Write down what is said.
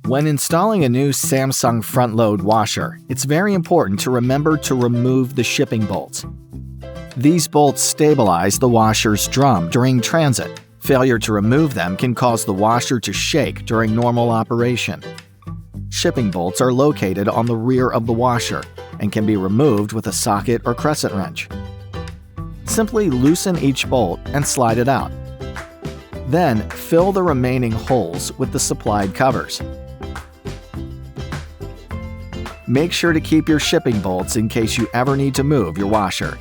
When installing a new Samsung front-load washer, it's very important to remember to remove the shipping bolts. These bolts stabilize the washer's drum during transit. Failure to remove them can cause the washer to shake during normal operation. Shipping bolts are located on the rear of the washer and can be removed with a socket or crescent wrench. Simply loosen each bolt and slide it out. Then, fill the remaining holes with the supplied covers. Make sure to keep your shipping bolts in case you ever need to move your washer.